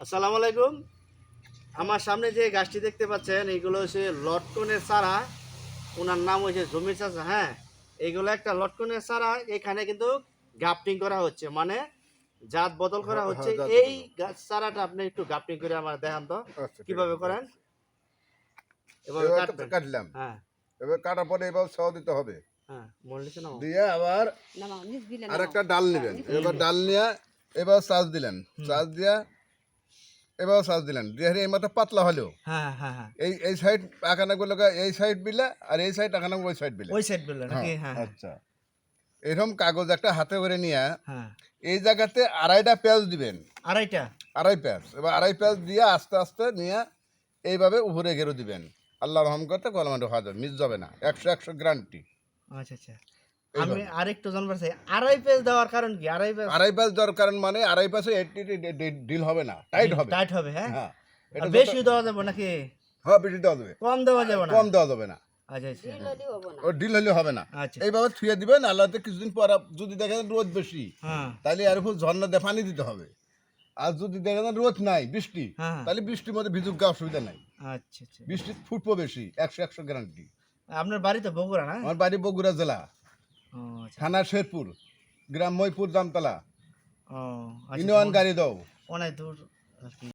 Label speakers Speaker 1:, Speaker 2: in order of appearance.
Speaker 1: আসসালামু আলাইকুম। আমার সামনে যে গাছটি দেখতে পাচ্ছেন এইগুলো হচ্ছে লটকনের চারা। ওনার নাম হচ্ছে জমির চাচা। হ্যাঁ, এইগুলো একটা লটকনের চারা। এখানে কিন্তু গ্রাফটিং করা হচ্ছে, মানে জাত বদল করা হচ্ছে।
Speaker 2: জাত
Speaker 1: এই
Speaker 2: বদল।
Speaker 1: গাছ চারাটা আপনি একটু গ্রাফটিং করে আমার দেখান তো
Speaker 2: আচ্ছা, ঠিক
Speaker 1: কিভাবে
Speaker 2: আছে।
Speaker 1: করেন। এভাবে
Speaker 2: এবার
Speaker 1: কাটবেন।
Speaker 2: কাটলাম।
Speaker 1: হ্যাঁ
Speaker 2: এবার কাটার পরে এবার ছাও দিতে হবে।
Speaker 1: হ্যাঁ, মরলিছে না।
Speaker 2: দিয়ে আবার আরেকটা ডাল নেবেন। এবার ডাল নিয়ে এবার চাষ দিলেন। চাষ দিয়া এবার চাষ দিলেন। দিয়ে এই মাথা পাতলা হলেও
Speaker 1: হ্যাঁ হ্যাঁ হ্যাঁ,
Speaker 2: এই সাইড আঁকানাগুলো এই সাইড বিলে আর এই সাইড আঁকানা ওই সাইড বিলে।
Speaker 1: ওই সাইড বললেন
Speaker 2: হ্যাঁ,
Speaker 1: নাকি? হ্যাঁ হ্যাঁ
Speaker 2: আচ্ছা। এরকম কাগজ একটা হাতে করে নিয়ে
Speaker 1: হ্যাঁ।
Speaker 2: এই জায়গাতে আড়াইটা পেঁয়াজ দিবেন।
Speaker 1: আড়াইটা?
Speaker 2: আড়াই পেঁয়াজ। এবার আড়াই পেঁয়াজ দিয়ে আস্তে আস্তে নিয়ে এইভাবে উপরে ঘেরো দিবেন। আল্লাহ রহম করতে কলমাটো হাজার মিস যাবে না। 100 গ্যারান্টি।
Speaker 1: আচ্ছা আচ্ছা। আমি আরেকটু জানবার চাই, আড়াই পেজ দেওয়ার কারণ কি? আড়াই পেজ
Speaker 2: আড়াই পাঁচ দেওয়ার কারণ মানে আড়াই পাঁচে ডিল হবে না, টাইট হবে।
Speaker 1: টাইট হবে। হ্যাঁ,
Speaker 2: হ্যাঁ,
Speaker 1: আর
Speaker 2: এটা
Speaker 1: বেশি দেওয়া যাবে নাকি?
Speaker 2: হ্যাঁ বেশি দেওয়া যাবে,
Speaker 1: কম দেওয়া যাবে না?
Speaker 2: কম দেওয়া যাবে না।
Speaker 1: আচ্ছা আচ্ছা
Speaker 2: ও ডিল হলে হবে না।
Speaker 1: আচ্ছা।
Speaker 2: এইভাবে থুয়ে দিবেন। আল্লাহতে কিছুদিন পর যদি দেখেন রোদ বেশি,
Speaker 1: হ্যাঁ
Speaker 2: তাহলে এর উপর ঝর্ণা দিয়ে পানি দিতে হবে। আর যদি দেখেন রোদ নাই, বৃষ্টি,
Speaker 1: হ্যাঁ।
Speaker 2: তাহলে বৃষ্টির মধ্যে ভিজুক গা অসুবিধা নাই।
Speaker 1: আচ্ছা আচ্ছা।
Speaker 2: বৃষ্টি ফুটবো বেশি, 100 গ্যারান্টি।
Speaker 1: আপনার বাড়ি তো বগুড়া না?
Speaker 2: আমার বাড়ি বগুড়া জেলা,
Speaker 1: ও আচ্ছা।
Speaker 2: থানা শেরপুর, গ্রাম মইপুর জামতলা,
Speaker 1: ও আচ্ছা।
Speaker 2: ইউনিয়ন গাড়ি দাও।
Speaker 1: অনেক দূর আর কি।